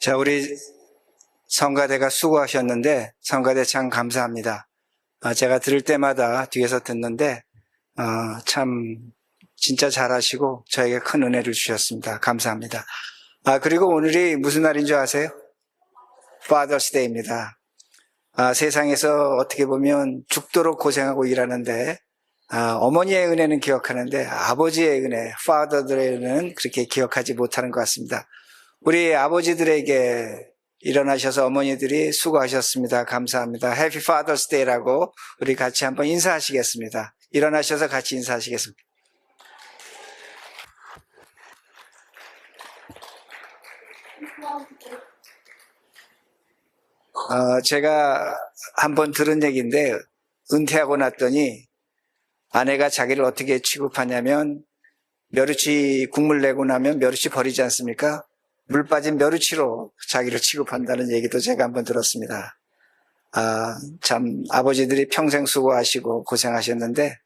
자, 우리 성가대가 수고하셨는데 성가대 참 감사합니다. 제가 들을 때마다 뒤에서 듣는데 참 진짜 잘하시고 저에게 큰 은혜를 주셨습니다. 감사합니다. 그리고 오늘이 무슨 날인 줄 아세요? Father's Day입니다. 세상에서 어떻게 보면 죽도록 고생하고 일하는데 어머니의 은혜는 기억하는데 아버지의 은혜, Father들의 은혜는 그렇게 기억하지 못하는 것 같습니다. 우리 아버지들에게 일어나셔서 어머니들이 수고하셨습니다. 감사합니다. Happy Father's Day라고 우리 같이 한번 인사하시겠습니다. 일어나셔서 같이 인사하시겠습니다. 제가 한번 들은 얘기인데 은퇴하고 났더니 아내가 자기를 어떻게 취급하냐면 멸치 국물 내고 나면 멸치 버리지 않습니까? 물 빠진 멸치로 자기를 취급한다는 얘기도 제가 한번 들었습니다. 참 아버지들이 평생 수고하시고 고생하셨는데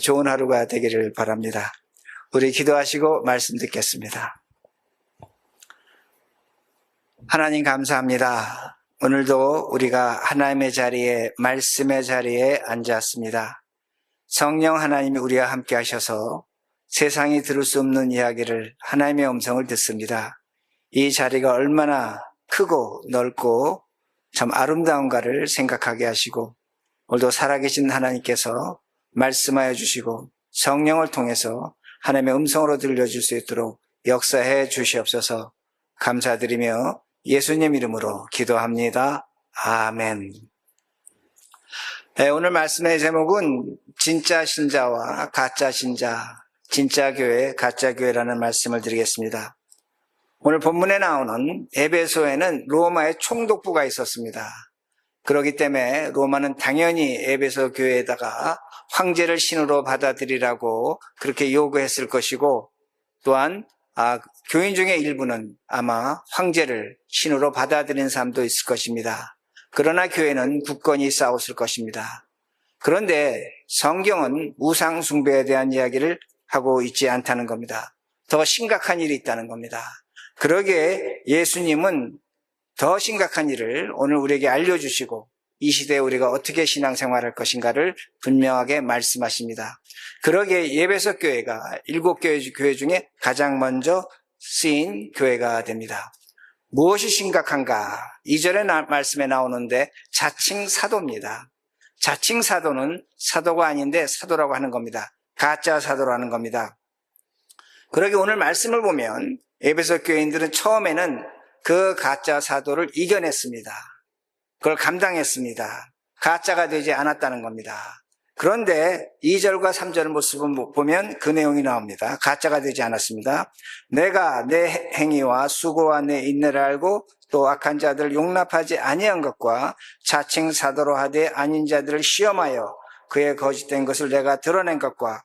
좋은 하루가 되기를 바랍니다. 우리 기도하시고 말씀 듣겠습니다. 하나님 감사합니다. 오늘도 우리가 하나님의 자리에, 말씀의 자리에 앉았습니다. 성령 하나님이 우리와 함께 하셔서 세상이 들을 수 없는 이야기를, 하나님의 음성을 듣습니다. 이 자리가 얼마나 크고 넓고 참 아름다운가를 생각하게 하시고 오늘도 살아계신 하나님께서 말씀하여 주시고 성령을 통해서 하나님의 음성으로 들려줄 수 있도록 역사해 주시옵소서. 감사드리며 예수님 이름으로 기도합니다. 아멘. 네, 오늘 말씀의 제목은 진짜 신자와 가짜 신자, 진짜 교회, 가짜 교회라는 말씀을 드리겠습니다. 오늘 본문에 나오는 에베소에는 로마의 총독부가 있었습니다. 그렇기 때문에 로마는 당연히 에베소 교회에다가 황제를 신으로 받아들이라고 그렇게 요구했을 것이고, 또한 교인 중에 일부는 아마 황제를 신으로 받아들인 사람도 있을 것입니다. 그러나 교회는 굳건히 싸웠을 것입니다. 그런데 성경은 우상 숭배에 대한 이야기를 하고 있지 않다는 겁니다. 더 심각한 일이 있다는 겁니다. 그러기에 예수님은 더 심각한 일을 오늘 우리에게 알려주시고 이 시대에 우리가 어떻게 신앙생활할 것인가를 분명하게 말씀하십니다. 그러기에 에베소 교회가 7교회 중에 가장 먼저 쓰인 교회가 됩니다. 무엇이 심각한가? 2절의 말씀에 나오는데 자칭 사도입니다. 자칭 사도는 사도가 아닌데 사도라고 하는 겁니다. 가짜 사도라는 겁니다. 그러기에 오늘 말씀을 보면 에베소 교인들은 처음에는 그 가짜 사도를 이겨냈습니다. 그걸 감당했습니다. 가짜가 되지 않았다는 겁니다. 그런데 2절과 3절 모습을 보면 그 내용이 나옵니다. 가짜가 되지 않았습니다. 내가 내 행위와 수고와 내 인내를 알고 또 악한 자들을 용납하지 아니한 것과 자칭 사도로 하되 아닌 자들을 시험하여 그의 거짓된 것을 내가 드러낸 것과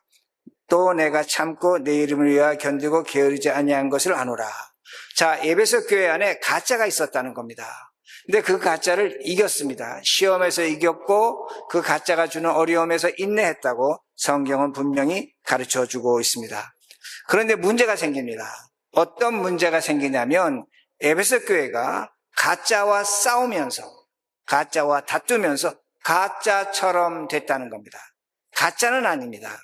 또 내가 참고 내 이름을 위하여 견디고 게으르지 아니한 것을 아노라. 자, 에베소 교회 안에 가짜가 있었다는 겁니다. 근데 그 가짜를 이겼습니다. 시험에서 이겼고 그 가짜가 주는 어려움에서 인내했다고 성경은 분명히 가르쳐주고 있습니다. 그런데 문제가 생깁니다. 어떤 문제가 생기냐면 에베소 교회가 가짜와 싸우면서, 가짜와 다투면서 가짜처럼 됐다는 겁니다. 가짜는 아닙니다.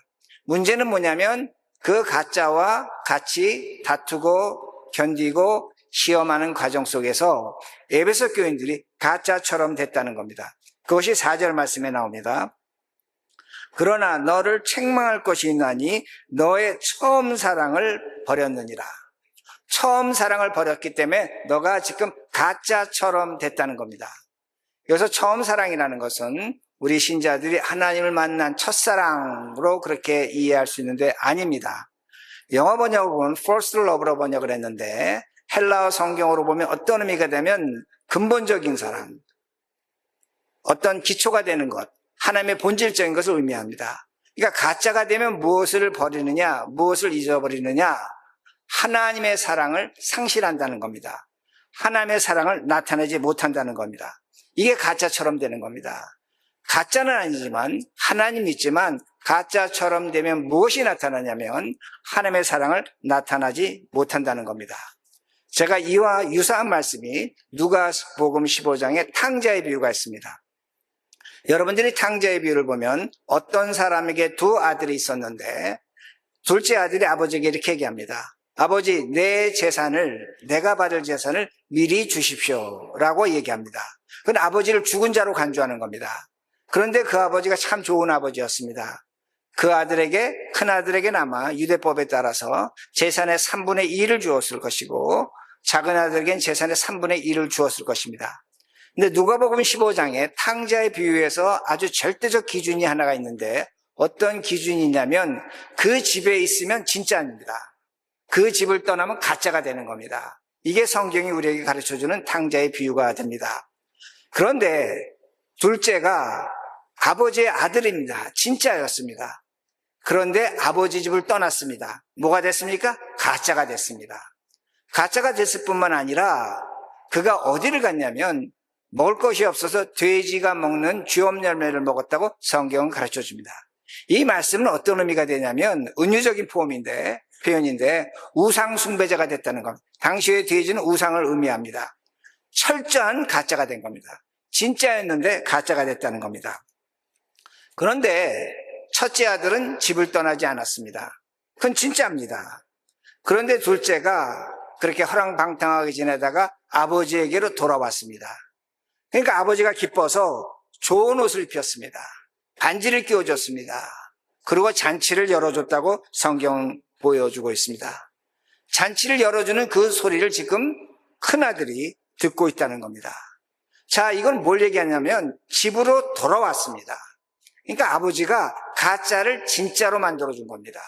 문제는 뭐냐면 그 가짜와 같이 다투고 견디고 시험하는 과정 속에서 에베소 교인들이 가짜처럼 됐다는 겁니다. 그것이 4절 말씀에 나옵니다. 그러나 너를 책망할 것이 있나니 너의 처음 사랑을 버렸느니라. 처음 사랑을 버렸기 때문에 너가 지금 가짜처럼 됐다는 겁니다. 여기서 처음 사랑이라는 것은 우리 신자들이 하나님을 만난 첫사랑으로 그렇게 이해할 수 있는데 아닙니다. 영어 번역은 first love로 번역을 했는데 헬라어 성경으로 보면 어떤 의미가 되면 근본적인 사랑, 어떤 기초가 되는 것, 하나님의 본질적인 것을 의미합니다. 그러니까 가짜가 되면 무엇을 버리느냐, 무엇을 잊어버리느냐, 하나님의 사랑을 상실한다는 겁니다. 하나님의 사랑을 나타내지 못한다는 겁니다. 이게 가짜처럼 되는 겁니다. 가짜는 아니지만 하나님 있지만 가짜처럼 되면 무엇이 나타나냐면 하나님의 사랑을 나타나지 못한다는 겁니다. 제가 이와 유사한 말씀이 누가복음 15장에 탕자의 비유가 있습니다. 여러분들이 탕자의 비유를 보면 어떤 사람에게 두 아들이 있었는데 둘째 아들이 아버지에게 이렇게 얘기합니다. 아버지, 내가 받을 재산을 미리 주십시오 라고 얘기합니다. 그건 아버지를 죽은 자로 간주하는 겁니다. 그런데 그 아버지가 참 좋은 아버지였습니다. 그 아들에게, 큰 아들에게나마 유대법에 따라서 재산의 3분의 2를 주었을 것이고 작은 아들에게는 재산의 3분의 1을 주었을 것입니다. 근데 누가복음 15장에 탕자의 비유에서 아주 절대적 기준이 하나가 있는데 어떤 기준이냐면 그 집에 있으면 진짜입니다. 그 집을 떠나면 가짜가 되는 겁니다. 이게 성경이 우리에게 가르쳐주는 탕자의 비유가 됩니다. 그런데 둘째가 아버지의 아들입니다. 진짜였습니다. 그런데 아버지 집을 떠났습니다. 뭐가 됐습니까? 가짜가 됐습니다. 가짜가 됐을 뿐만 아니라 그가 어디를 갔냐면 먹을 것이 없어서 돼지가 먹는 쥐엄 열매를 먹었다고 성경은 가르쳐 줍니다. 이 말씀은 어떤 의미가 되냐면 은유적인 표현인데 우상 숭배자가 됐다는 겁니다. 당시의 돼지는 우상을 의미합니다. 철저한 가짜가 된 겁니다. 진짜였는데 가짜가 됐다는 겁니다. 그런데 첫째 아들은 집을 떠나지 않았습니다. 그건 진짜입니다. 그런데 둘째가 그렇게 허랑방탕하게 지내다가 아버지에게로 돌아왔습니다. 그러니까 아버지가 기뻐서 좋은 옷을 입혔습니다. 반지를 끼워줬습니다. 그리고 잔치를 열어줬다고 성경은 보여주고 있습니다. 잔치를 열어주는 그 소리를 지금 큰아들이 듣고 있다는 겁니다. 자, 이건 뭘 얘기하냐면 집으로 돌아왔습니다. 그러니까 아버지가 가짜를 진짜로 만들어준 겁니다.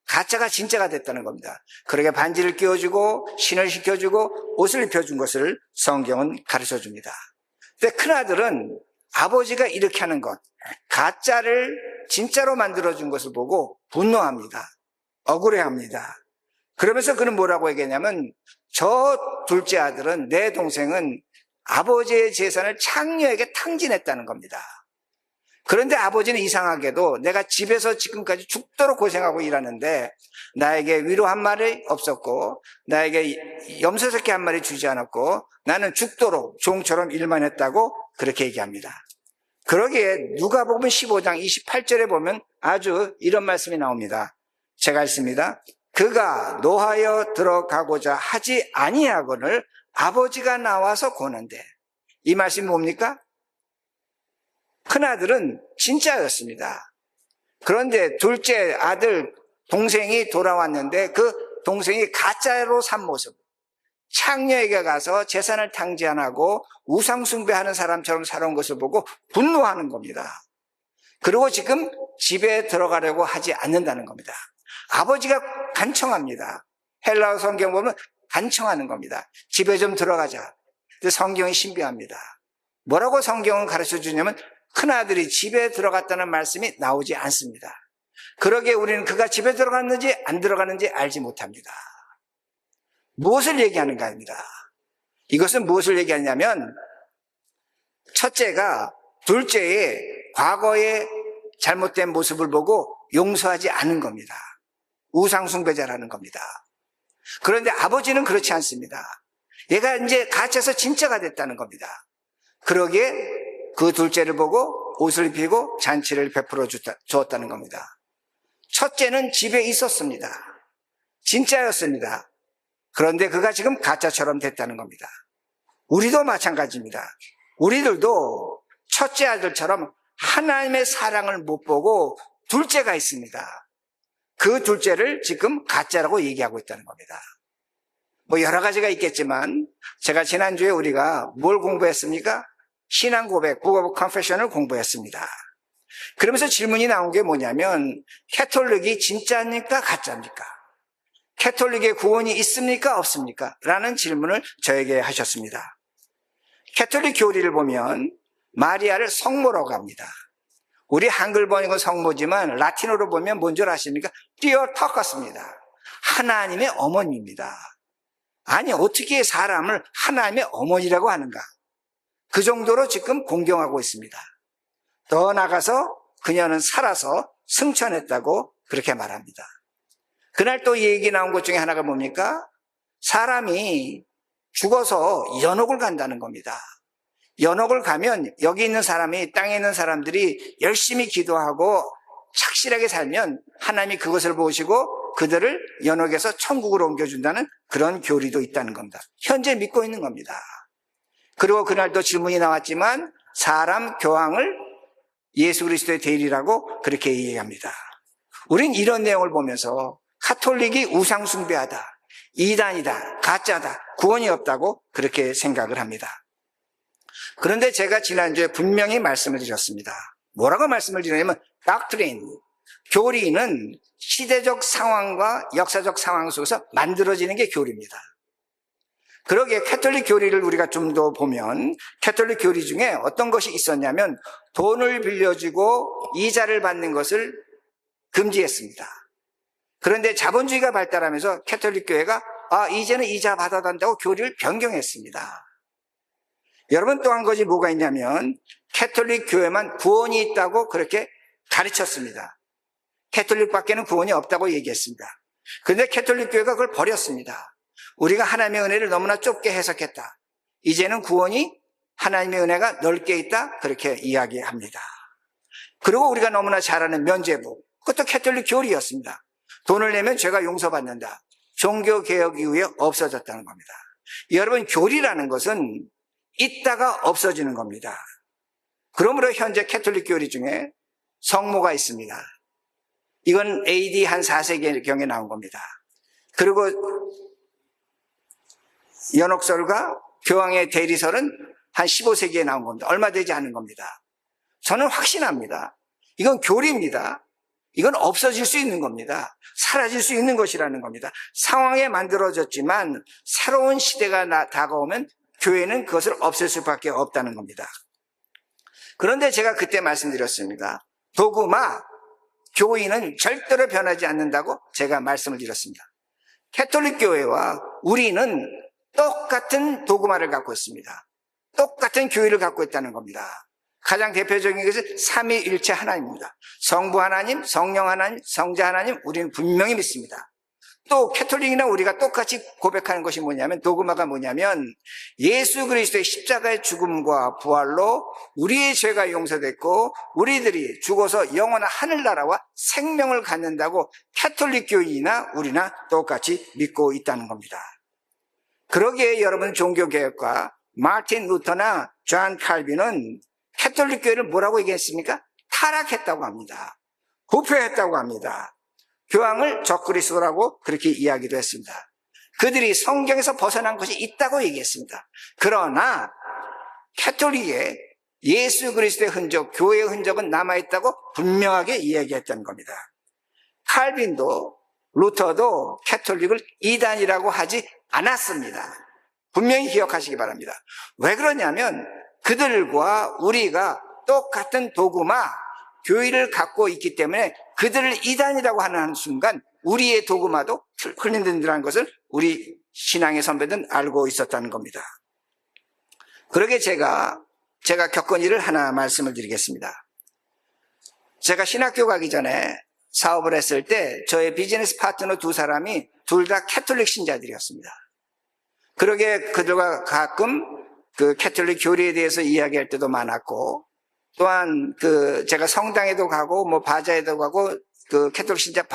가짜가 진짜가 됐다는 겁니다. 그러게 반지를 끼워주고 신을 시켜주고 옷을 입혀준 것을 성경은 가르쳐줍니다. 근데 큰아들은 아버지가 이렇게 하는 것, 가짜를 진짜로 만들어준 것을 보고 분노합니다. 억울해합니다. 그러면서 그는 뭐라고 얘기하냐면 저 둘째 아들은, 내 동생은 아버지의 재산을 창녀에게 탕진했다는 겁니다. 그런데 아버지는 이상하게도 내가 집에서 지금까지 죽도록 고생하고 일하는데 나에게 위로 한 마리 없었고 나에게 염소새끼 한 마리 주지 않았고 나는 죽도록 종처럼 일만 했다고 그렇게 얘기합니다. 그러기에 누가복음 15장 28절에 보면 아주 이런 말씀이 나옵니다. 제가 읽습니다. 그가 노하여 들어가고자 하지 아니하거늘 아버지가 나와서 고는데, 이 말씀이 뭡니까? 큰아들은 진짜였습니다. 그런데 둘째 아들 동생이 돌아왔는데 그 동생이 가짜로 산 모습, 창녀에게 가서 재산을 탕지 안 하고 우상숭배하는 사람처럼 살아온 것을 보고 분노하는 겁니다. 그리고 지금 집에 들어가려고 하지 않는다는 겁니다. 아버지가 간청합니다. 헬라어 성경 보면 간청하는 겁니다. 집에 좀 들어가자. 근데 성경이 신비합니다. 뭐라고 성경은 가르쳐 주냐면 큰아들이 집에 들어갔다는 말씀이 나오지 않습니다. 그러기에 우리는 그가 집에 들어갔는지 안 들어갔는지 알지 못합니다. 무엇을 얘기하는가 합니다. 이것은 무엇을 얘기하냐면 첫째가 둘째의 과거의 잘못된 모습을 보고 용서하지 않은 겁니다. 우상숭배자라는 겁니다. 그런데 아버지는 그렇지 않습니다. 얘가 이제 가짜에서 진짜가 됐다는 겁니다. 그러기에 그 둘째를 보고 옷을 입히고 잔치를 베풀어 주었다는 겁니다. 첫째는 집에 있었습니다. 진짜였습니다. 그런데 그가 지금 가짜처럼 됐다는 겁니다. 우리도 마찬가지입니다. 우리들도 첫째 아들처럼 하나님의 사랑을 못 보고 둘째가 있습니다. 그 둘째를 지금 가짜라고 얘기하고 있다는 겁니다. 뭐 여러 가지가 있겠지만 제가 지난주에 우리가 뭘 공부했습니까? 신앙 고백, Book of Confession을 공부했습니다. 그러면서 질문이 나온 게 뭐냐면 캐톨릭이 진짜입니까? 가짜입니까? 캐톨릭의 구원이 있습니까? 없습니까? 라는 질문을 저에게 하셨습니다. 캐톨릭 교리를 보면 마리아를 성모라고 합니다. 우리 한글 번역은 성모지만 라틴어로 보면 뭔 줄 아십니까? 띠어터커스입니다. 하나님의 어머니입니다. 아니 어떻게 사람을 하나님의 어머니라고 하는가? 그 정도로 지금 공경하고 있습니다. 더 나아가서 그녀는 살아서 승천했다고 그렇게 말합니다. 그날 또 얘기 나온 것 중에 하나가 뭡니까? 사람이 죽어서 연옥을 간다는 겁니다. 연옥을 가면 여기 있는 사람이, 땅에 있는 사람들이 열심히 기도하고 착실하게 살면 하나님이 그것을 보시고 그들을 연옥에서 천국으로 옮겨준다는 그런 교리도 있다는 겁니다. 현재 믿고 있는 겁니다. 그리고 그날도 질문이 나왔지만 사람 교황을 예수 그리스도의 대리라고 그렇게 얘기합니다. 우린 이런 내용을 보면서 카톨릭이 우상 숭배하다, 이단이다, 가짜다, 구원이 없다고 그렇게 생각을 합니다. 그런데 제가 지난주에 분명히 말씀을 드렸습니다. 뭐라고 말씀을 드렸냐면 doctrine, 교리는 시대적 상황과 역사적 상황 속에서 만들어지는 게 교리입니다. 그러기에 캐톨릭 교리를 우리가 좀 더 보면 캐톨릭 교리 중에 어떤 것이 있었냐면 돈을 빌려주고 이자를 받는 것을 금지했습니다. 그런데 자본주의가 발달하면서 캐톨릭 교회가 이제는 이자 받아야 한다고 교리를 변경했습니다. 여러분, 또 한 가지 뭐가 있냐면 캐톨릭 교회만 구원이 있다고 그렇게 가르쳤습니다. 캐톨릭밖에는 구원이 없다고 얘기했습니다. 그런데 캐톨릭 교회가 그걸 버렸습니다. 우리가 하나님의 은혜를 너무나 좁게 해석했다. 이제는 구원이 하나님의 은혜가 넓게 있다, 그렇게 이야기합니다. 그리고 우리가 너무나 잘 아는 면죄부, 그것도 캐톨릭 교리였습니다. 돈을 내면 죄가 용서받는다. 종교개혁 이후에 없어졌다는 겁니다. 여러분, 교리라는 것은 있다가 없어지는 겁니다. 그러므로 현재 캐톨릭 교리 중에 성모가 있습니다. 이건 AD 한 4세기경에 나온 겁니다. 그리고 연옥설과 교황의 대리설은 한 15세기에 나온 겁니다. 얼마 되지 않은 겁니다. 저는 확신합니다. 이건 교리입니다. 이건 없어질 수 있는 겁니다. 사라질 수 있는 것이라는 겁니다. 상황에 만들어졌지만 새로운 시대가 다가오면 교회는 그것을 없앨 수밖에 없다는 겁니다. 그런데 제가 그때 말씀드렸습니다. 도구마, 교인은 절대로 변하지 않는다고 제가 말씀을 드렸습니다. 캐톨릭 교회와 우리는 똑같은 도구마를 갖고 있습니다. 똑같은 교회를 갖고 있다는 겁니다. 가장 대표적인 것은 삼위일체 하나님입니다. 성부 하나님, 성령 하나님, 성자 하나님, 우리는 분명히 믿습니다. 또 캐톨릭이나 우리가 똑같이 고백하는 것이 뭐냐면, 도그마가 뭐냐면 예수 그리스도의 십자가의 죽음과 부활로 우리의 죄가 용서됐고 우리들이 죽어서 영원한 하늘나라와 생명을 갖는다고 캐톨릭 교인이나 우리나 똑같이 믿고 있다는 겁니다. 그러기에 여러분, 종교개혁가 마틴 루터나 존 칼빈은 캐톨릭 교회를 뭐라고 얘기했습니까? 타락했다고 합니다. 부패했다고 합니다. 교황을 적그리스도라고 그렇게 이야기도 했습니다. 그들이 성경에서 벗어난 것이 있다고 얘기했습니다. 그러나 캐톨릭에 예수 그리스도의 흔적, 교회의 흔적은 남아있다고 분명하게 이야기했던 겁니다. 칼빈도 루터도 캐톨릭을 이단이라고 하지 않았습니다. 분명히 기억하시기 바랍니다. 왜 그러냐면 그들과 우리가 똑같은 도구마, 교회를 갖고 있기 때문에 그들을 이단이라고 하는 순간 우리의 도구마도 흘린다는 것을 우리 신앙의 선배들은 알고 있었다는 겁니다. 그러게 제가 겪은 일을 하나 말씀을 드리겠습니다. 제가 신학교 가기 전에 사업을 했을 때 저의 비즈니스 파트너 두 사람이 둘 다 캐톨릭 신자들이었습니다. 그러게 그들과 가끔 그 캐톨릭 교리에 대해서 이야기할 때도 많았고, 또한 제가 성당에도 가고 바자에도 가고 캐톨릭 신자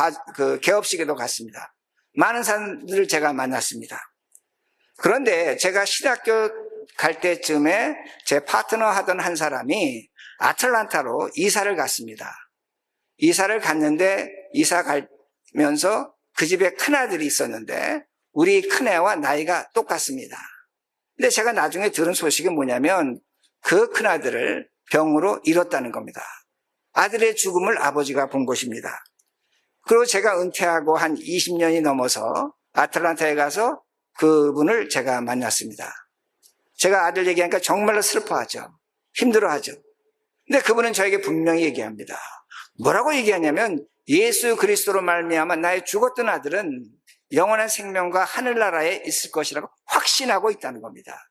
개업식에도 갔습니다. 많은 사람들을 제가 만났습니다. 그런데 제가 신학교 갈 때쯤에 제 파트너 하던 한 사람이 아틀란타로 이사를 갔습니다. 이사를 갔는데 이사 가면서 그 집에 큰아들이 있었는데 우리 큰애와 나이가 똑같습니다. 근데 제가 나중에 들은 소식이 뭐냐면 그 큰아들을 병으로 잃었다는 겁니다. 아들의 죽음을 아버지가 본 것입니다. 그리고 제가 은퇴하고 한 20년이 넘어서 아틀란타에 가서 그분을 제가 만났습니다. 제가 아들 얘기하니까 정말로 슬퍼하죠. 힘들어하죠. 근데 그분은 저에게 분명히 얘기합니다. 뭐라고 얘기하냐면 예수 그리스도로 말미암아 나의 죽었던 아들은 영원한 생명과 하늘나라에 있을 것이라고 확신하고 있다는 겁니다.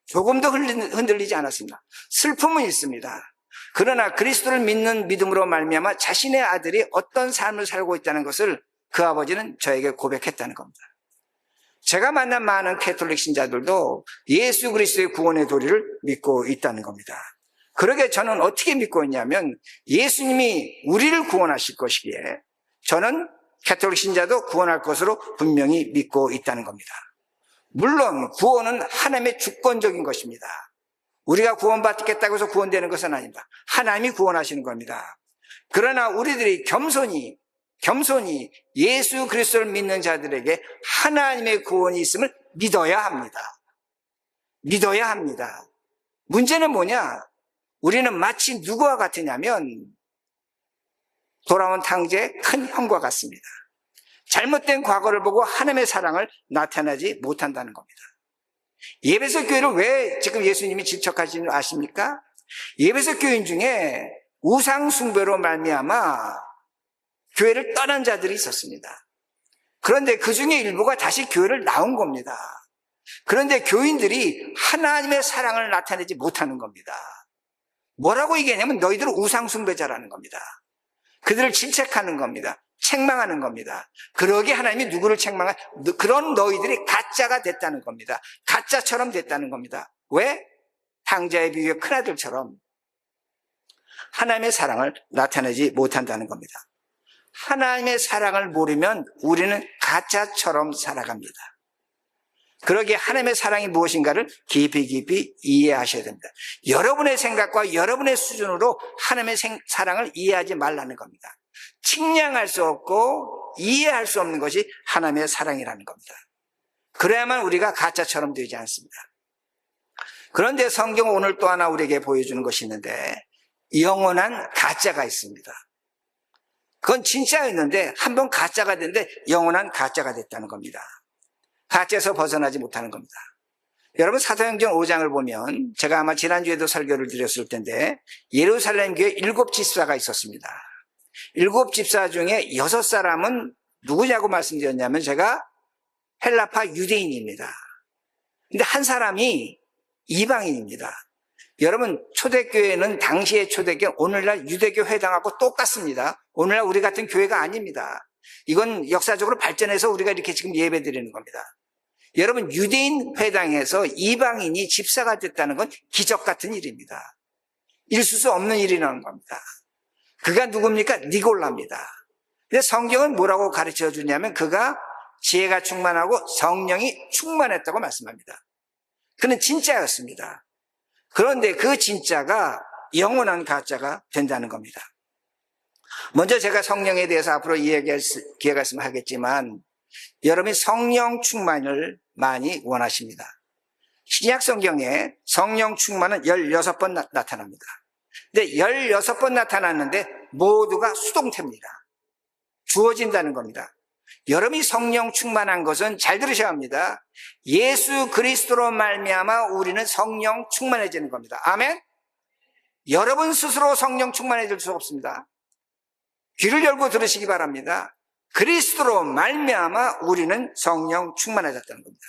조금도 흔들리지 않았습니다. 슬픔은 있습니다. 그러나 그리스도를 믿는 믿음으로 말미암아 자신의 아들이 어떤 삶을 살고 있다는 것을 그 아버지는 저에게 고백했다는 겁니다. 제가 만난 많은 캐톨릭 신자들도 예수 그리스도의 구원의 도리를 믿고 있다는 겁니다. 그러게 저는 어떻게 믿고 있냐면 예수님이 우리를 구원하실 것이기에 저는 캐톨릭 신자도 구원할 것으로 분명히 믿고 있다는 겁니다. 물론 구원은 하나님의 주권적인 것입니다. 우리가 구원받겠다고 해서 구원되는 것은 아닙니다. 하나님이 구원하시는 겁니다. 그러나 우리들이 겸손히 예수 그리스도를 믿는 자들에게 하나님의 구원이 있음을 믿어야 합니다. 믿어야 합니다. 문제는 뭐냐? 우리는 마치 누구와 같으냐면 돌아온 탕제의 큰 형과 같습니다. 잘못된 과거를 보고 하나님의 사랑을 나타내지 못한다는 겁니다. 예배소 교회를 왜 지금 예수님이 질척하시는 줄 아십니까? 예배소 교인 중에 우상 숭배로 말미암아 교회를 떠난 자들이 있었습니다. 그런데 그 중에 일부가 다시 교회를 나온 겁니다. 그런데 교인들이 하나님의 사랑을 나타내지 못하는 겁니다. 뭐라고 얘기하냐면 너희들은 우상 숭배자라는 겁니다. 그들을 질책하는 겁니다. 책망하는 겁니다. 그러게 하나님이 누구를 책망한 그런 너희들이 가짜가 됐다는 겁니다. 가짜처럼 됐다는 겁니다. 왜? 탕자의 비유의 큰아들처럼 하나님의 사랑을 나타내지 못한다는 겁니다. 하나님의 사랑을 모르면 우리는 가짜처럼 살아갑니다. 그러기에 하나님의 사랑이 무엇인가를 깊이 이해하셔야 됩니다. 여러분의 생각과 여러분의 수준으로 하나님의 사랑을 이해하지 말라는 겁니다. 측량할 수 없고 이해할 수 없는 것이 하나님의 사랑이라는 겁니다. 그래야만 우리가 가짜처럼 되지 않습니다. 그런데 성경은 오늘 또 하나 우리에게 보여주는 것이 있는데 영원한 가짜가 있습니다. 그건 진짜였는데 한번 가짜가 됐는데 영원한 가짜가 됐다는 겁니다. 가짜에서 벗어나지 못하는 겁니다. 여러분 사도행전 5장을 보면 제가 아마 지난주에도 설교를 드렸을 텐데 예루살렘 교회에 7집사가 있었습니다. 7집사 중에 6사람은 누구냐고 말씀드렸냐면 제가 헬라파 유대인입니다. 근데 한 사람이 이방인입니다. 여러분 초대교회는 당시의 초대교회 오늘날 유대교 회당하고 똑같습니다. 오늘날 우리 같은 교회가 아닙니다. 이건 역사적으로 발전해서 우리가 이렇게 지금 예배드리는 겁니다. 여러분 유대인 회당에서 이방인이 집사가 됐다는 건 기적 같은 일입니다. 있을 수 없는 일이라는 겁니다. 그가 누굽니까? 니골라입니다. 근데 성경은 뭐라고 가르쳐 주냐면 그가 지혜가 충만하고 성령이 충만했다고 말씀합니다. 그는 진짜였습니다. 그런데 그 진짜가 영원한 가짜가 된다는 겁니다. 먼저 제가 성령에 대해서 앞으로 이야기할 기회가 있으면 하겠지만 여러분이 성령 충만을 많이 원하십니다. 신약 성경에 성령 충만은 16번 나타납니다. 근데 16번 나타났는데 모두가 수동태입니다. 주어진다는 겁니다. 여러분이 성령 충만한 것은 잘 들으셔야 합니다. 예수 그리스도로 말미암아 우리는 성령 충만해지는 겁니다. 아멘? 여러분 스스로 성령 충만해질 수 없습니다. 귀를 열고 들으시기 바랍니다. 그리스도로 말미암아 우리는 성령 충만해졌다는 겁니다.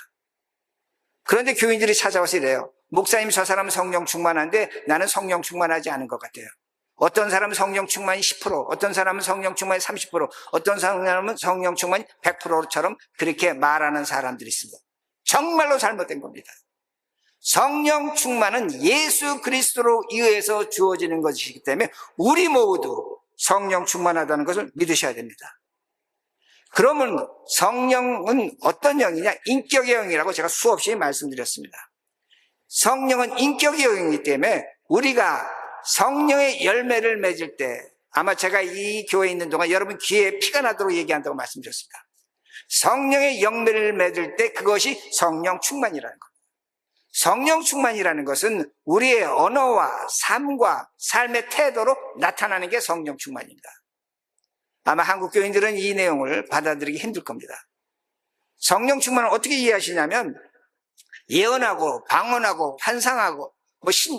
그런데 교인들이 찾아와서 이래요. 목사님 저 사람은 성령 충만한데 나는 성령 충만하지 않은 것 같아요. 어떤 사람은 성령 충만이 10%, 어떤 사람은 성령 충만이 30%, 어떤 사람은 성령 충만이 100%처럼 그렇게 말하는 사람들이 있습니다. 정말로 잘못된 겁니다. 성령 충만은 예수 그리스도로 의해서 주어지는 것이기 때문에 우리 모두 성령 충만하다는 것을 믿으셔야 됩니다. 그러면 성령은 어떤 영이냐? 인격의 영이라고 제가 수없이 말씀드렸습니다. 성령은 인격의 영이기 때문에 우리가 성령의 열매를 맺을 때 아마 제가 이 교회에 있는 동안 여러분 귀에 피가 나도록 얘기한다고 말씀드렸습니다. 성령의 열매를 맺을 때 그것이 성령 충만이라는 겁니다. 성령 충만이라는 것은 우리의 언어와 삶과 삶의 태도로 나타나는 게 성령 충만입니다. 아마 한국 교인들은 이 내용을 받아들이기 힘들 겁니다. 성령 충만을 어떻게 이해하시냐면 예언하고 방언하고 환상하고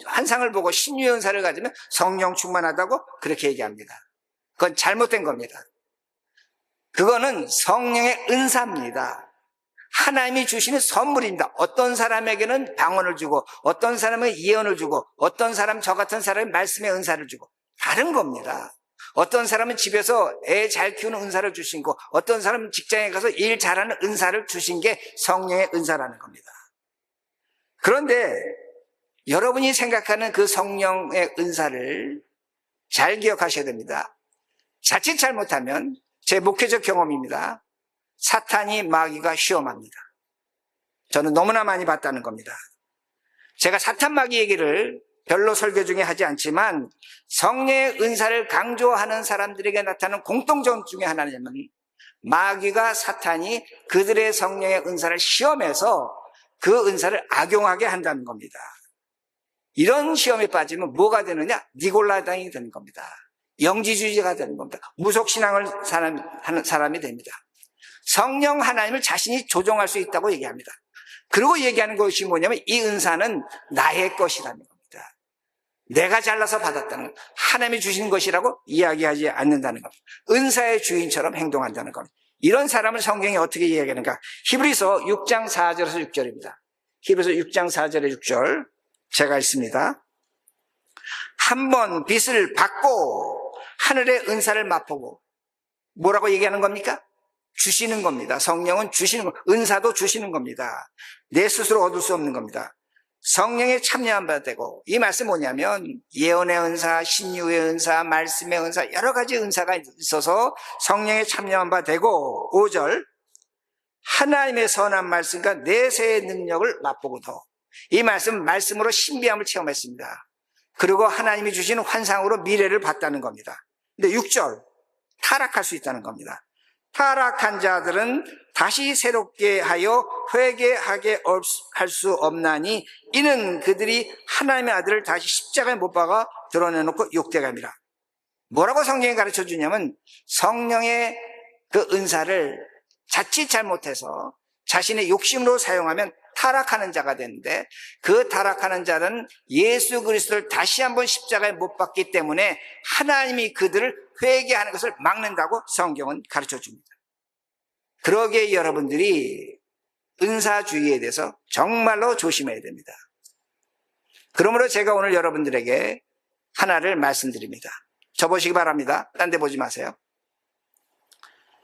환상을 보고 신유연사를 가지면 성령 충만하다고 그렇게 얘기합니다. 그건 잘못된 겁니다. 그거는 성령의 은사입니다. 하나님이 주시는 선물입니다. 어떤 사람에게는 방언을 주고 어떤 사람에게 예언을 주고 어떤 사람 저 같은 사람이 말씀의 은사를 주고 다른 겁니다. 어떤 사람은 집에서 애 잘 키우는 은사를 주신 거, 어떤 사람은 직장에 가서 일 잘하는 은사를 주신 게 성령의 은사라는 겁니다. 그런데 여러분이 생각하는 그 성령의 은사를 잘 기억하셔야 됩니다. 자칫 잘못하면 제 목회적 경험입니다. 사탄이 마귀가 시험합니다. 저는 너무나 많이 봤다는 겁니다. 제가 사탄 마귀 얘기를 별로 설교 중에 하지 않지만 성령의 은사를 강조하는 사람들에게 나타나는 공통점 중에 하나는 마귀가 사탄이 그들의 성령의 은사를 시험해서 그 은사를 악용하게 한다는 겁니다. 이런 시험에 빠지면 뭐가 되느냐? 니골라당이 되는 겁니다. 영지주의자가 되는 겁니다. 무속신앙을 하는 사람이 됩니다. 성령 하나님을 자신이 조종할 수 있다고 얘기합니다. 그리고 얘기하는 것이 뭐냐면 이 은사는 나의 것이라는 겁니다. 내가 잘라서 받았다는 것, 하나님이 주신 것이라고 이야기하지 않는다는 겁니다. 은사의 주인처럼 행동한다는 겁니다. 이런 사람을 성경이 어떻게 이야기하는가? 히브리서 6장 4절에서 6절입니다. 히브리서 6장 4절에 6절 제가 읽습니다. 한번 빚을 받고 하늘의 은사를 맛보고 뭐라고 얘기하는 겁니까? 주시는 겁니다. 성령은 주시는 거, 은사도 주시는 겁니다. 내 스스로 얻을 수 없는 겁니다. 성령에 참여한 바 되고, 이 말씀 뭐냐면 예언의 은사, 신유의 은사, 말씀의 은사, 여러 가지 은사가 있어서 성령에 참여한 바 되고, 5절 하나님의 선한 말씀과 내세의 능력을 맛보고도, 이 말씀으로 신비함을 체험했습니다. 그리고 하나님이 주시는 환상으로 미래를 봤다는 겁니다. 근데 6절 타락할 수 있다는 겁니다. 타락한 자들은 다시 새롭게 하여 회개하게 할 수 없나니 이는 그들이 하나님의 아들을 다시 십자가에 못 박아 드러내놓고 욕되감이라. 뭐라고 성경이 가르쳐 주냐면 성령의 그 은사를 자칫 잘못해서 자신의 욕심으로 사용하면 타락하는 자가 되는데, 그 타락하는 자는 예수 그리스도를 다시 한번 십자가에 못 박기 때문에 하나님이 그들을 회개하는 것을 막는다고 성경은 가르쳐 줍니다. 그러기에 여러분들이 은사주의에 대해서 정말로 조심해야 됩니다. 그러므로 제가 오늘 여러분들에게 하나를 말씀드립니다. 저 보시기 바랍니다. 딴 데 보지 마세요.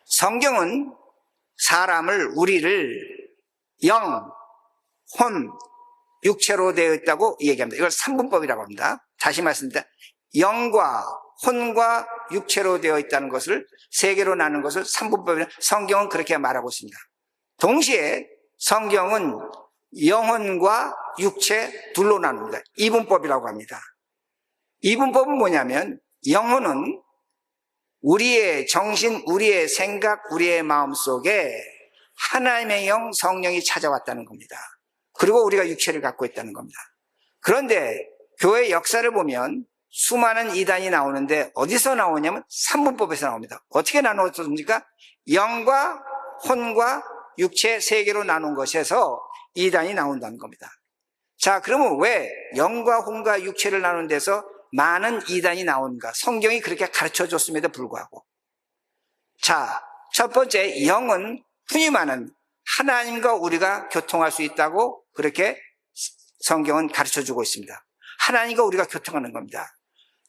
성경은 우리를 영, 혼, 육체로 되어 있다고 얘기합니다. 이걸 삼분법이라고 합니다. 다시 말씀드립니다. 영과 혼과 육체로 되어 있다는 것을 세 개로 나눈 것을 삼분법이라, 성경은 그렇게 말하고 있습니다. 동시에 성경은 영혼과 육체 둘로 나눕니다. 이분법이라고 합니다. 이분법은 뭐냐면 영혼은 우리의 정신, 우리의 생각, 우리의 마음 속에 하나님의 영, 성령이 찾아왔다는 겁니다. 그리고 우리가 육체를 갖고 있다는 겁니다. 그런데 교회 역사를 보면 수많은 이단이 나오는데 어디서 나오냐면 삼분법에서 나옵니다. 어떻게 나누었습니까? 영과 혼과 육체 세 개로 나눈 것에서 이단이 나온다는 겁니다. 자, 그러면 왜 영과 혼과 육체를 나눈 데서 많은 이단이 나오는가? 성경이 그렇게 가르쳐 줬음에도 불구하고. 자, 첫 번째, 영은 흔히 말하는 하나님과 우리가 교통할 수 있다고 그렇게 성경은 가르쳐 주고 있습니다. 하나님과 우리가 교통하는 겁니다.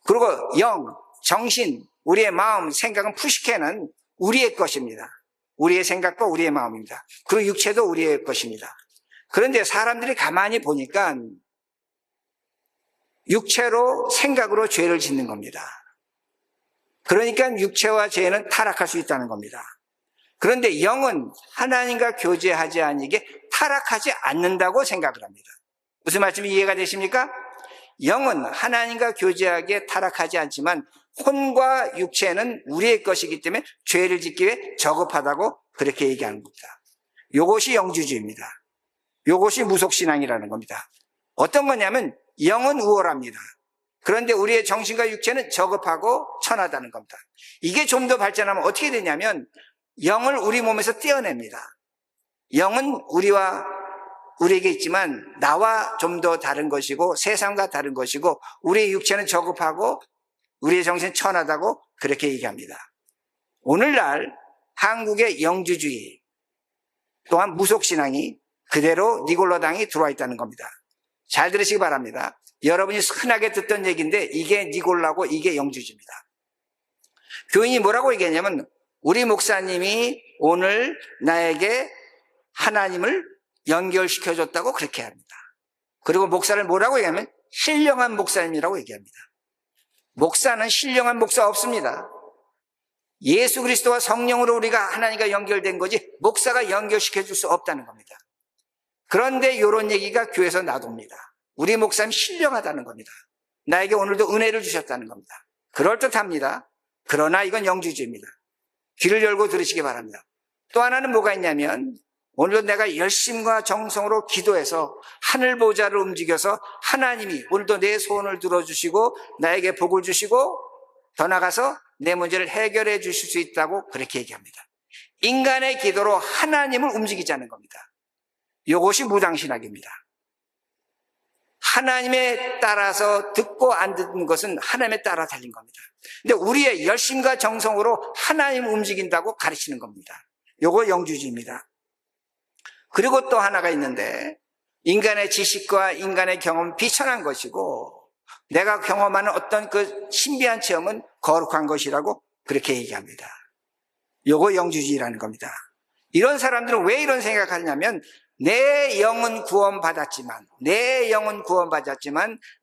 그리고 영, 정신, 우리의 마음, 생각은 푸시케는 우리의 것입니다. 우리의 생각과 우리의 마음입니다. 그리고 육체도 우리의 것입니다. 그런데 사람들이 가만히 보니까 육체로, 생각으로 죄를 짓는 겁니다. 그러니까 육체와 죄는 타락할 수 있다는 겁니다. 그런데 영은 하나님과 교제하지 아니게 타락하지 않는다고 생각을 합니다. 무슨 말씀이 이해가 되십니까? 영은 하나님과 교제하기에 타락하지 않지만 혼과 육체는 우리의 것이기 때문에 죄를 짓기 위해 저급하다고 그렇게 얘기하는 겁니다. 이것이 영주주의입니다. 이것이 무속신앙이라는 겁니다. 어떤 거냐면 영은 우월합니다. 그런데 우리의 정신과 육체는 저급하고 천하다는 겁니다. 이게 좀 더 발전하면 어떻게 되냐면 영을 우리 몸에서 떼어냅니다. 영은 우리에게 있지만 나와 좀 더 다른 것이고 세상과 다른 것이고 우리의 육체는 저급하고 우리의 정신은 천하다고 그렇게 얘기합니다. 오늘날 한국의 영주주의 또한 무속신앙이 그대로 니골라당이 들어와 있다는 겁니다. 잘 들으시기 바랍니다. 여러분이 흔하게 듣던 얘기인데 이게 니골라고 이게 영주주의입니다. 교인이 뭐라고 얘기했냐면 우리 목사님이 오늘 나에게 하나님을 연결시켜줬다고 그렇게 합니다. 그리고 목사를 뭐라고 얘기하면 신령한 목사님이라고 얘기합니다. 목사는 신령한 목사 없습니다. 예수 그리스도와 성령으로 우리가 하나님과 연결된 거지 목사가 연결시켜 줄 수 없다는 겁니다. 그런데 이런 얘기가 교회에서 나놉니다. 우리 목사님 신령하다는 겁니다. 나에게 오늘도 은혜를 주셨다는 겁니다. 그럴듯합니다. 그러나 이건 영주주의입니다. 귀를 열고 들으시기 바랍니다. 또 하나는 뭐가 있냐면 오늘도 내가 열심과 정성으로 기도해서 하늘 보좌를 움직여서 하나님이 오늘도 내 소원을 들어주시고 나에게 복을 주시고 더 나아가서 내 문제를 해결해 주실 수 있다고 그렇게 얘기합니다. 인간의 기도로 하나님을 움직이자는 겁니다. 이것이 무당신학입니다. 하나님에 따라서 듣고 안 듣는 것은 하나님에 따라 달린 겁니다. 근데 우리의 열심과 정성으로 하나님을 움직인다고 가르치는 겁니다. 이거 영주주의입니다. 그리고 또 하나가 있는데 인간의 지식과 인간의 경험은 비천한 것이고 내가 경험하는 어떤 그 신비한 체험은 거룩한 것이라고 그렇게 얘기합니다. 이거 영주주의라는 겁니다. 이런 사람들은 왜 이런 생각하냐면 내 영은 구원받았지만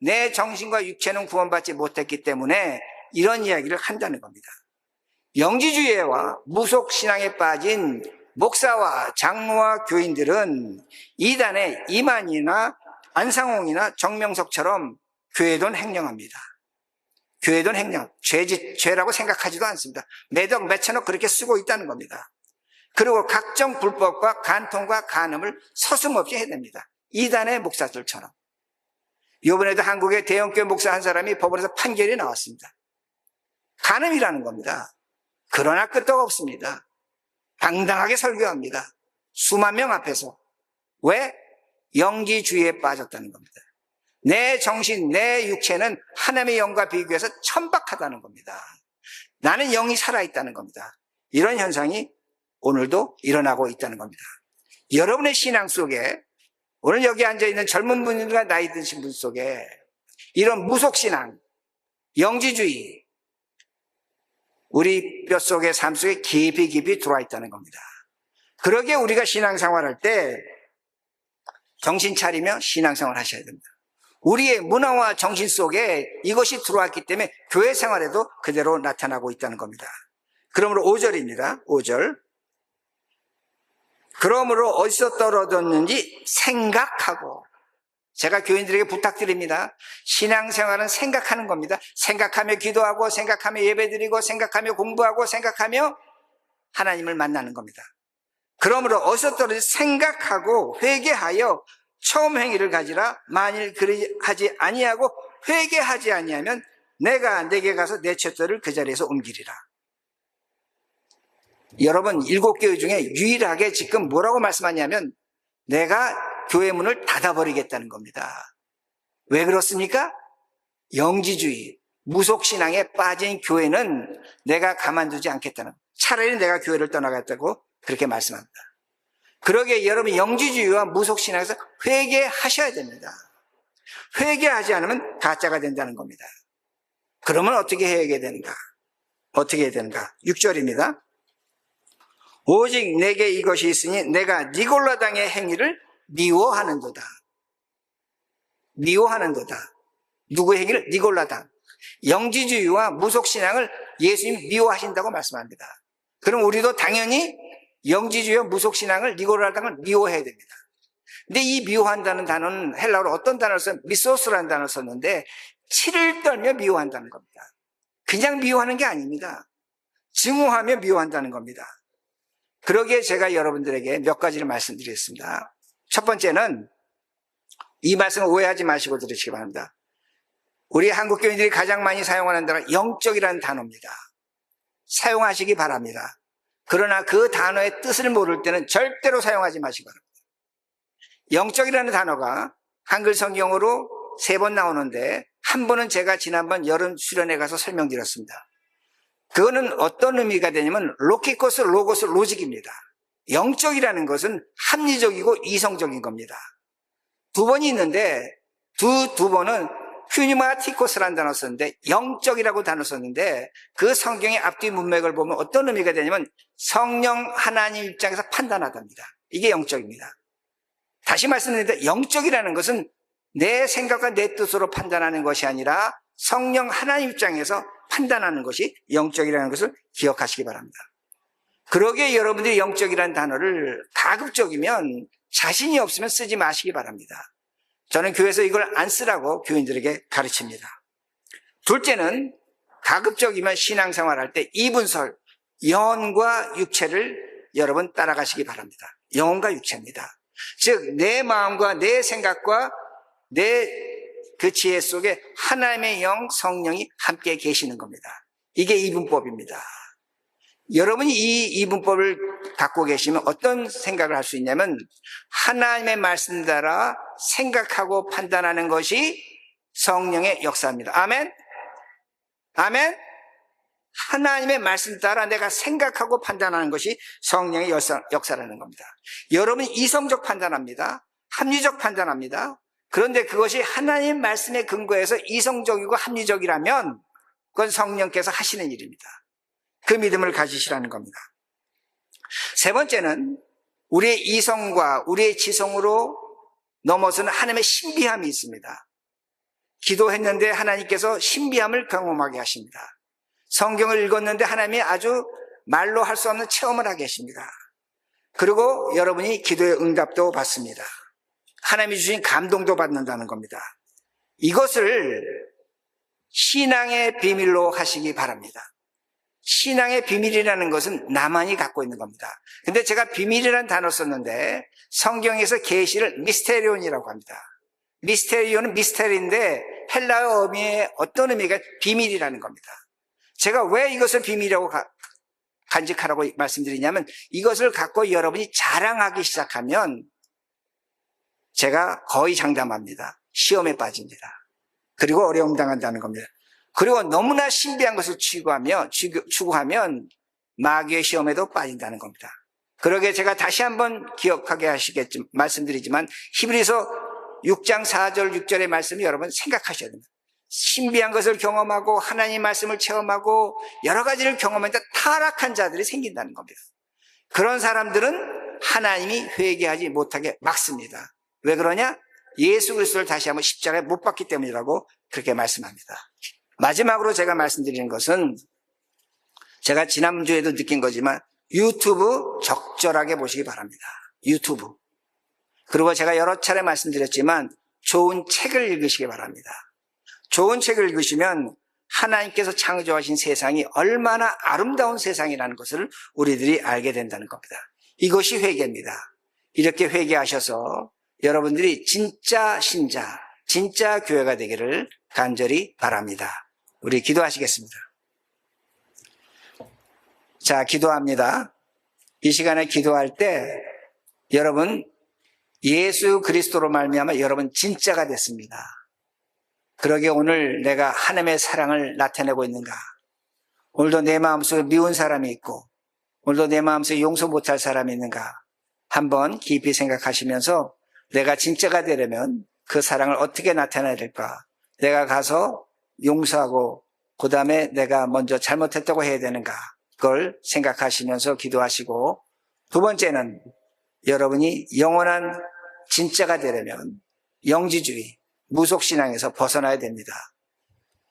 내 정신과 육체는 구원받지 못했기 때문에 이런 이야기를 한다는 겁니다. 영지주의와 무속신앙에 빠진 목사와 장로와 교인들은 이단의 이만희나 안상홍이나 정명석처럼 교회돈 횡령합니다. 교회돈 횡령, 죄라고 생각하지도 않습니다. 매덕 몇천억 그렇게 쓰고 있다는 겁니다. 그리고 각종 불법과 간통과 간음을 서슴없이 해냅니다. 이단의 목사들처럼. 이번에도 한국의 대형교회 목사 한 사람이 법원에서 판결이 나왔습니다. 간음이라는 겁니다. 그러나 끄떡 없습니다. 당당하게 설교합니다. 수만 명 앞에서. 왜? 영지주의에 빠졌다는 겁니다. 내 정신, 내 육체는 하나님의 영과 비교해서 천박하다는 겁니다. 나는 영이 살아있다는 겁니다. 이런 현상이 오늘도 일어나고 있다는 겁니다. 여러분의 신앙 속에 오늘 여기 앉아있는 젊은 분들과 나이 드신 분 속에 이런 무속신앙, 영지주의 우리 뼛속에 삶 속에 깊이 들어와 있다는 겁니다. 그러기에 우리가 신앙생활할 때 정신 차리며 신앙생활 하셔야 됩니다. 우리의 문화와 정신 속에 이것이 들어왔기 때문에 교회 생활에도 그대로 나타나고 있다는 겁니다. 그러므로 5절입니다. 5절. 그러므로 어디서 떨어졌는지 생각하고, 제가 교인들에게 부탁드립니다. 신앙생활은 생각하는 겁니다. 생각하며 기도하고, 생각하며 예배드리고, 생각하며 공부하고, 생각하며 하나님을 만나는 겁니다. 그러므로 어디서 떨어진지 생각하고 회개하여 처음 행위를 가지라. 만일 그리하지 아니하고 회개하지 아니하면 내가 내게 가서 내 촛대를 그 자리에서 옮기리라. 여러분, 7교회 중에 유일하게 지금 뭐라고 말씀하냐면 내가 교회 문을 닫아버리겠다는 겁니다. 왜 그렇습니까? 영지주의, 무속신앙에 빠진 교회는 내가 가만두지 않겠다는, 차라리 내가 교회를 떠나겠다고 그렇게 말씀합니다. 그러기에 여러분 영지주의와 무속신앙에서 회개하셔야 됩니다. 회개하지 않으면 가짜가 된다는 겁니다. 그러면 어떻게 해야 되는가? 어떻게 해야 되는가? 6절입니다. 오직 내게 이것이 있으니 내가 니골라당의 행위를 미워하는도다. 미워하는도다. 누구의 행위를? 니골라당. 영지주의와 무속신앙을 예수님 미워하신다고 말씀합니다. 그럼 우리도 당연히 영지주의와 무속신앙을, 니골라당을 미워해야 됩니다. 근데 이 미워한다는 단어는 헬라어로 어떤 단어를 썼냐면 미소스라는 단어를 썼는데 치를 떨며 미워한다는 겁니다. 그냥 미워하는 게 아닙니다. 증오하며 미워한다는 겁니다. 그러기에 제가 여러분들에게 몇 가지를 말씀드리겠습니다. 첫 번째는 이 말씀을 오해하지 마시고 들으시기 바랍니다. 우리 한국 교인들이 가장 많이 사용하는 단어가 영적이라는 단어입니다. 사용하시기 바랍니다. 그러나 그 단어의 뜻을 모를 때는 절대로 사용하지 마시기 바랍니다. 영적이라는 단어가 한글 성경으로 3번 나오는데 한 번은 제가 지난번 여름 수련회 가서 설명드렸습니다. 그거는 어떤 의미가 되냐면 로키코스, 로고스, 로직입니다. 영적이라는 것은 합리적이고 이성적인 겁니다. 2번이 있는데 두 번은 휴니마티코스라는 단어 썼는데 영적이라고 단어 썼는데 그 성경의 앞뒤 문맥을 보면 어떤 의미가 되냐면 성령 하나님 입장에서 판단하답니다. 이게 영적입니다. 다시 말씀드리는데 영적이라는 것은 내 생각과 내 뜻으로 판단하는 것이 아니라 성령 하나님 입장에서 판단하는 것이 영적이라는 것을 기억하시기 바랍니다. 그러기에 여러분들이 영적이라는 단어를 가급적이면 자신이 없으면 쓰지 마시기 바랍니다. 저는 교회에서 이걸 안 쓰라고 교인들에게 가르칩니다. 둘째는 가급적이면 신앙생활할 때 이분설, 영혼과 육체를 여러분 따라가시기 바랍니다. 영혼과 육체입니다. 즉 내 마음과 내 생각과 내 그 지혜 속에 하나님의 영, 성령이 함께 계시는 겁니다. 이게 이분법입니다. 여러분이 이 이분법을 갖고 계시면 어떤 생각을 할 수 있냐면 하나님의 말씀 따라 생각하고 판단하는 것이 성령의 역사입니다. 아멘? 아멘? 하나님의 말씀 따라 내가 생각하고 판단하는 것이 성령의 역사라는 겁니다. 여러분이 이성적 판단합니다. 합리적 판단합니다. 그런데 그것이 하나님 말씀에 근거해서 이성적이고 합리적이라면 그건 성령께서 하시는 일입니다. 그 믿음을 가지시라는 겁니다. 세 번째는 우리의 이성과 우리의 지성으로 넘어서는 하나님의 신비함이 있습니다. 기도했는데 하나님께서 신비함을 경험하게 하십니다. 성경을 읽었는데 하나님이 아주 말로 할 수 없는 체험을 하게 하십니다. 그리고 여러분이 기도의 응답도 받습니다. 하나님이 주신 감동도 받는다는 겁니다. 이것을 신앙의 비밀로 하시기 바랍니다. 신앙의 비밀이라는 것은 나만이 갖고 있는 겁니다. 근데 제가 비밀이라는 단어 썼는데 성경에서 계시를 미스테리온이라고 합니다. 미스테리온은 미스테리인데 헬라어 의미의 어떤 의미가 비밀이라는 겁니다. 제가 왜 이것을 비밀이라고 간직하라고 말씀드리냐면 이것을 갖고 여러분이 자랑하기 시작하면 제가 거의 장담합니다. 시험에 빠집니다. 그리고 어려움 당한다는 겁니다. 그리고 너무나 신비한 것을 추구하면 마귀의 시험에도 빠진다는 겁니다. 그러게 제가 다시 한번 기억하게 하시겠지만 말씀드리지만 히브리서 6장 4절 6절의 말씀을 여러분 생각하셔야 됩니다. 신비한 것을 경험하고 하나님 말씀을 체험하고 여러 가지를 경험하는데 타락한 자들이 생긴다는 겁니다. 그런 사람들은 하나님이 회개하지 못하게 막습니다. 왜 그러냐? 예수 그리스도를 다시 한번 십자가에 못 박기 때문이라고 그렇게 말씀합니다. 마지막으로 제가 말씀드리는 것은 제가 지난주에도 느낀 거지만 유튜브 적절하게 보시기 바랍니다. 유튜브. 그리고 제가 여러 차례 말씀드렸지만 좋은 책을 읽으시기 바랍니다. 좋은 책을 읽으시면 하나님께서 창조하신 세상이 얼마나 아름다운 세상이라는 것을 우리들이 알게 된다는 겁니다. 이것이 회개입니다. 이렇게 회개하셔서 여러분들이 진짜 신자, 진짜 교회가 되기를 간절히 바랍니다. 우리 기도하시겠습니다. 자, 기도합니다. 이 시간에 기도할 때 여러분 예수 그리스도로 말미암아 여러분 진짜가 됐습니다. 그러게 오늘 내가 하나님의 사랑을 나타내고 있는가? 오늘도 내 마음속에 미운 사람이 있고 오늘도 내 마음속에 용서 못할 사람이 있는가? 한번 깊이 생각하시면서 내가 진짜가 되려면 그 사랑을 어떻게 나타내야 될까? 내가 가서 용서하고 그 다음에 내가 먼저 잘못했다고 해야 되는가? 그걸 생각하시면서 기도하시고 두 번째는 여러분이 영원한 진짜가 되려면 영지주의, 무속신앙에서 벗어나야 됩니다.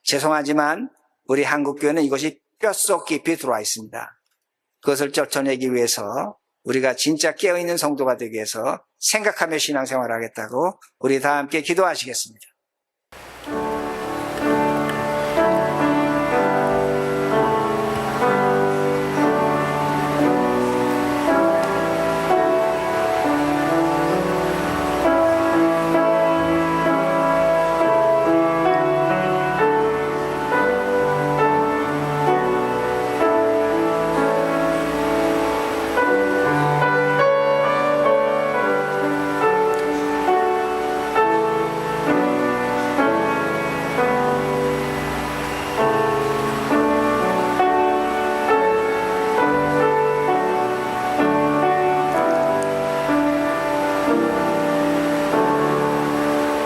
죄송하지만 우리 한국교회는 이것이 뼛속 깊이 들어와 있습니다. 그것을 쫓아내기 위해서 우리가 진짜 깨어있는 성도가 되기 위해서 생각하며 신앙생활을 하겠다고 우리 다 함께 기도하시겠습니다.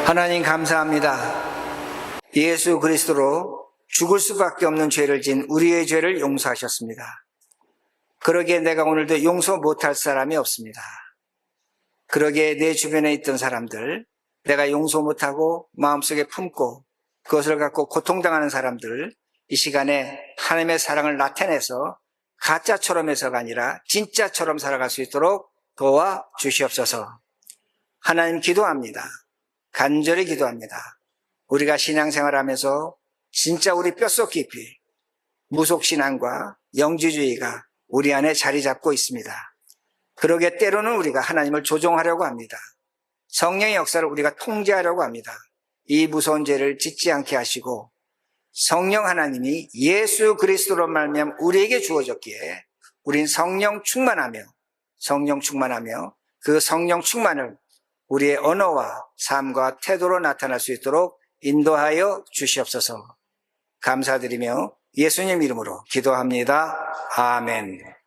하나님 감사합니다. 예수 그리스도로 죽을 수밖에 없는 죄를 진 우리의 죄를 용서하셨습니다. 그러기에 내가 오늘도 용서 못할 사람이 없습니다. 그러기에 내 주변에 있던 사람들, 내가 용서 못하고 마음속에 품고 그것을 갖고 고통당하는 사람들, 이 시간에 하나님의 사랑을 나타내서 가짜처럼 해서가 아니라 진짜처럼 살아갈 수 있도록 도와주시옵소서. 하나님 기도합니다. 간절히 기도합니다. 우리가 신앙생활하면서 진짜 우리 뼛속 깊이 무속신앙과 영지주의가 우리 안에 자리 잡고 있습니다. 그러게 때로는 우리가 하나님을 조종하려고 합니다. 성령의 역사를 우리가 통제하려고 합니다. 이 무서운 죄를 짓지 않게 하시고 성령 하나님이 예수 그리스도로 말미암아 우리에게 주어졌기에 우린 성령 충만하며 그 성령 충만을 우리의 언어와 삶과 태도로 나타날 수 있도록 인도하여 주시옵소서. 감사드리며 예수님 이름으로 기도합니다. 아멘.